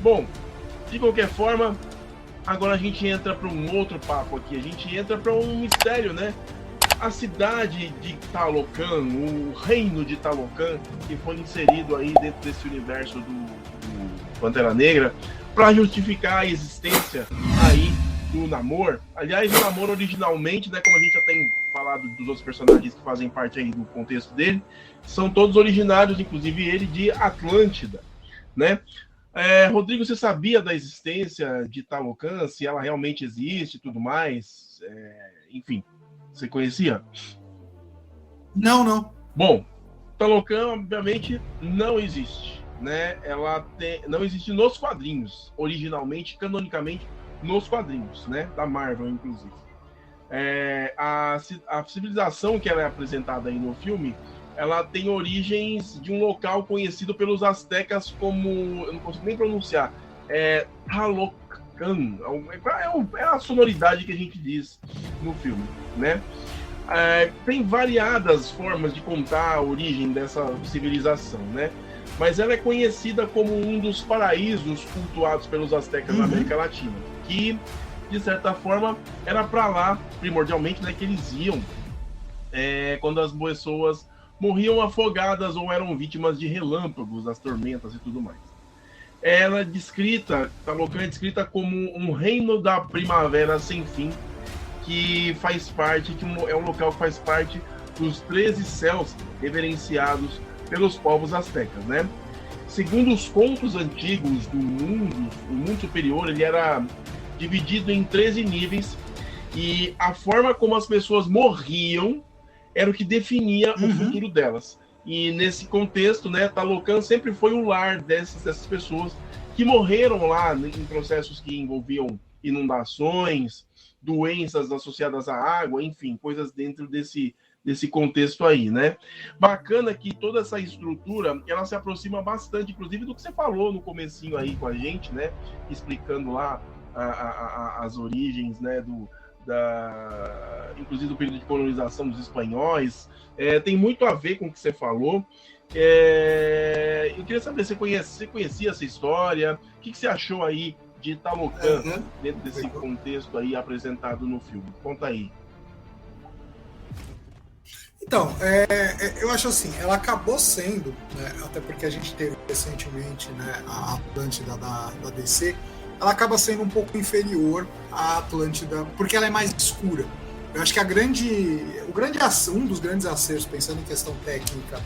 Bom, de qualquer forma, agora a gente entra para um outro papo aqui. A gente entra para um mistério, né? A cidade de Talocan, o reino de Talocan, que foi inserido aí dentro desse universo do Pantera Negra, para justificar a existência aí do Namor. Aliás, o Namor originalmente, né, como a gente já tem falado dos outros personagens que fazem parte aí do contexto dele, são todos originários, inclusive ele, de Atlântida, né? Rodrigo, você sabia da existência de Talocan, se ela realmente existe e tudo mais? Enfim, você conhecia? Não. Bom, Talocan, obviamente, não existe, né? Não existe nos quadrinhos, originalmente, canonicamente, nos quadrinhos, né? Da Marvel, inclusive. A civilização que ela é apresentada aí no filme, ela tem origens de um local conhecido pelos astecas como, eu não consigo nem pronunciar, Talocan, é a sonoridade que a gente diz no filme, né? Tem variadas formas de contar a origem dessa civilização, né? Mas ela é conhecida como um dos paraísos cultuados pelos astecas na América Latina, que, de certa forma, era para lá, primordialmente, né, que eles iam quando as pessoas morriam afogadas ou eram vítimas de relâmpagos, das tormentas e tudo mais. Ela é descrita, Talocan é descrita como um reino da primavera sem fim, que faz parte, é um local que faz parte dos 13 céus reverenciados pelos povos astecas, né? Segundo os contos antigos do mundo, o mundo superior, ele era dividido em 13 níveis, e a forma como as pessoas morriam era o que definia o futuro delas. E nesse contexto, né, Talocan sempre foi o lar dessas pessoas que morreram lá em processos que envolviam inundações, doenças associadas à água, enfim, coisas dentro desse contexto aí, né? Bacana que toda essa estrutura, ela se aproxima bastante, inclusive, do que você falou no comecinho aí com a gente, né? Explicando lá as origens, né, inclusive do período de colonização dos espanhóis. Tem muito a ver com o que você falou. Eu queria saber, você conhecia essa história? O que você achou aí de Talocan dentro desse contexto aí apresentado no filme? Conta aí. Então, eu acho assim, ela acabou sendo, né, até porque a gente teve recentemente, né, a Atlântida da DC, ela acaba sendo um pouco inferior à Atlântida, porque ela é mais escura. Eu acho que um dos grandes acertos, pensando em questão técnica,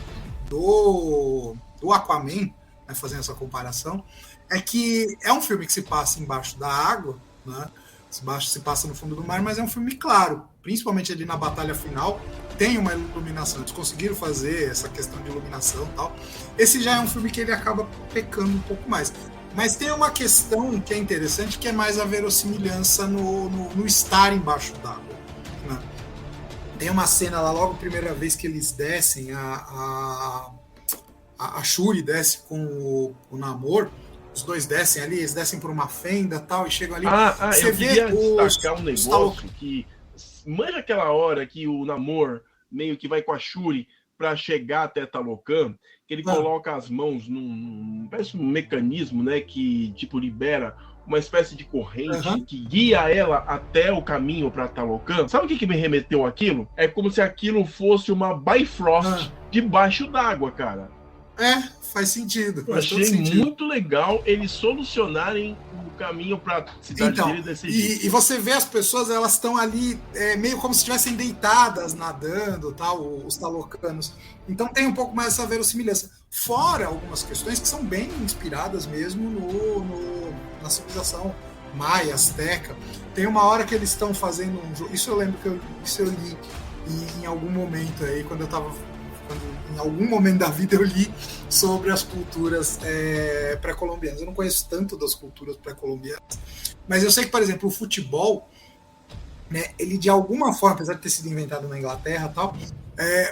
do Aquaman, né, fazendo essa comparação, é que é um filme que se passa embaixo da água, né, se passa no fundo do mar, mas é um filme claro, principalmente ali na batalha final, tem uma iluminação, eles conseguiram fazer essa questão de iluminação e tal. Esse já é um filme que ele acaba pecando um pouco mais. Mas tem uma questão que é interessante, que é mais a verossimilhança no estar embaixo d'água, né? Tem uma cena lá, logo a primeira vez que eles descem, a Shuri desce com o Namor, os dois descem ali, eles descem por uma fenda tal, e chegam ali. Você vê destacar um negócio que... Manja aquela hora que o Namor meio que vai com a Shuri para chegar até Talocan, que ele coloca as mãos parece um mecanismo, né, que tipo libera uma espécie de corrente que guia ela até o caminho para Talocan. Sabe o que me remeteu aquilo? É como se aquilo fosse uma Bifrost debaixo d'água, cara. Faz sentido. Eu achei muito legal eles solucionarem o caminho para a cidade dele desse jeito. E você vê as pessoas, elas estão ali meio como se estivessem deitadas, nadando, tal, os talocanos. Então tem um pouco mais essa verossimilhança. Fora algumas questões que são bem inspiradas mesmo na civilização maia, azteca. Tem uma hora que eles estão fazendo um jogo. Isso eu lembro que eu li em algum momento aí, quando em algum momento da vida eu li sobre as culturas pré-colombianas. Eu não conheço tanto das culturas pré-colombianas, mas eu sei que, por exemplo, o futebol, né, ele de alguma forma, apesar de ter sido inventado na Inglaterra e tal,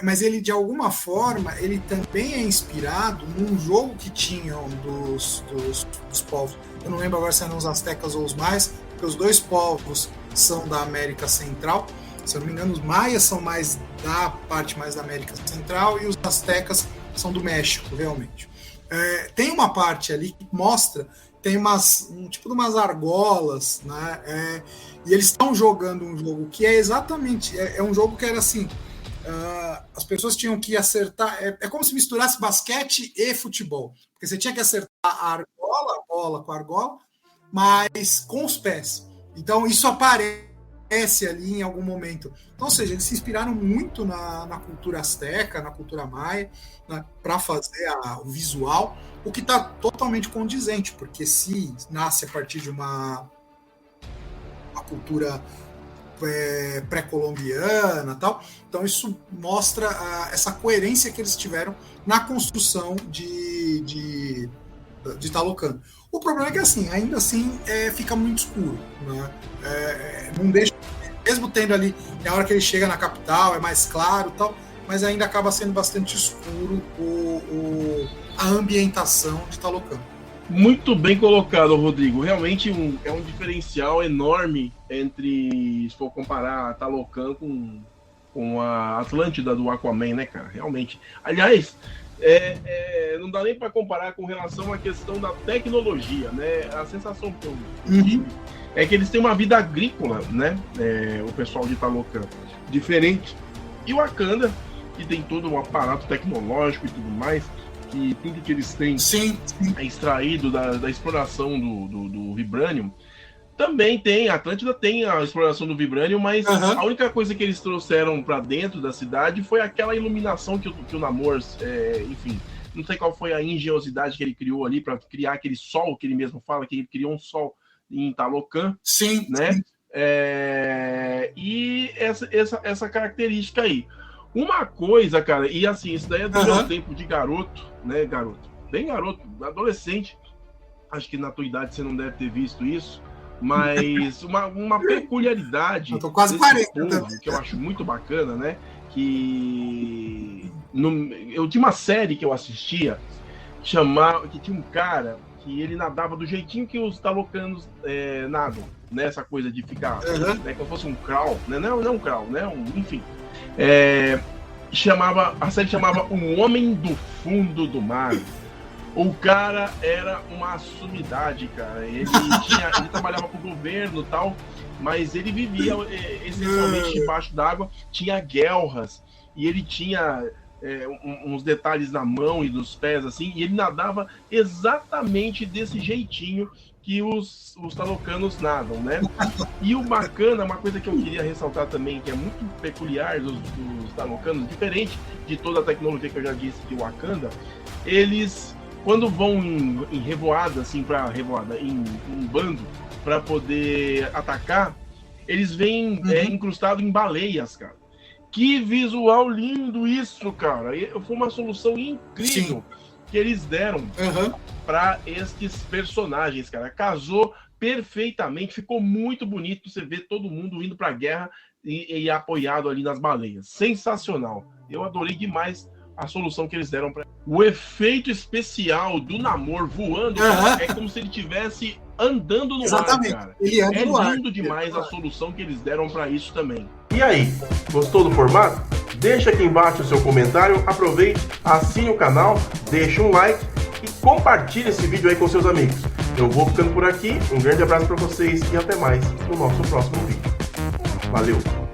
mas ele de alguma forma, ele também é inspirado num jogo que tinham dos povos. Eu não lembro agora se eram os astecas ou os maias, porque os dois povos são da América Central. Se eu não me engano, os maias são mais da parte mais da América Central e os astecas são do México, realmente. Tem uma parte ali que mostra tem um tipo de umas argolas, né? E eles estão jogando um jogo que é exatamente, é um jogo que era assim, as pessoas tinham que acertar, é como se misturasse basquete e futebol, porque você tinha que acertar a bola com a argola, mas com os pés. Então isso aparece ali em algum momento. Então, ou seja, eles se inspiraram muito na cultura asteca, na cultura maia, né, para fazer o visual, o que está totalmente condizente, porque se nasce a partir de uma cultura pré-colombiana, tal, então isso mostra essa coerência que eles tiveram na construção de Talocan. O problema é que assim, ainda assim fica muito escuro, né? Não deixa, mesmo tendo ali, na hora que ele chega na capital é mais claro, tal, mas ainda acaba sendo bastante escuro a ambientação de Talocan. Muito bem colocado, Rodrigo. Realmente é um diferencial enorme entre, se for comparar a Talocan com a Atlântida do Aquaman, né, cara? Realmente. Aliás, não dá nem para comparar com relação à questão da tecnologia, né? A sensação que eu tive é que eles têm uma vida agrícola, né? O pessoal de Talocan, diferente. E o Wakanda, que tem todo um aparato tecnológico e tudo mais, que tudo que eles têm é extraído da exploração do Vibranium. Também tem, a Atlântida tem a exploração do Vibranium, mas a única coisa que eles trouxeram para dentro da cidade foi aquela iluminação que o Namor, enfim, não sei qual foi a engenhosidade que ele criou ali para criar aquele sol que ele mesmo fala, que ele criou um sol em Talocan, né? E essa característica aí. Uma coisa, cara, e assim, isso daí é do meu tempo de garoto, né, garoto? Bem garoto, adolescente. Acho que na tua idade você não deve ter visto isso, mas uma peculiaridade eu tô quase 40 povo, que eu acho muito bacana, né? Eu tinha uma série que eu assistia, que tinha um cara que ele nadava do jeitinho que os talocanos nadam, né? Essa coisa de ficar, né, como se fosse um crawl, né? Não um crawl, né? Enfim. A série chamava O Homem do Fundo do Mar. O cara era uma sumidade, cara. Ele trabalhava com o governo e tal, mas ele vivia essencialmente debaixo d'água. Tinha guelras e ele tinha uns detalhes na mão e nos pés, assim, e ele nadava exatamente desse jeitinho que os talocanos nadam, né? E o bacana, uma coisa que eu queria ressaltar também, que é muito peculiar dos talocanos, diferente de toda a tecnologia que eu já disse de Wakanda, eles, quando vão em revoada, assim, em bando, para poder atacar, eles vêm incrustados em baleias, cara. Que visual lindo isso, cara! Foi uma solução incrível que eles deram para estes personagens, cara. Casou perfeitamente, ficou muito bonito você ver todo mundo indo para a guerra e apoiado ali nas baleias. Sensacional. Eu adorei demais a solução que eles deram para o efeito especial do Namor voando. É como se ele estivesse andando no ar, cara. Ele anda no ar. Lindo demais a solução que eles deram para isso também. E aí, gostou do formato? Deixa aqui embaixo o seu comentário, aproveite, assine o canal, deixe um like e compartilhe esse vídeo aí com seus amigos. Eu vou ficando por aqui, um grande abraço para vocês e até mais no nosso próximo vídeo. Valeu!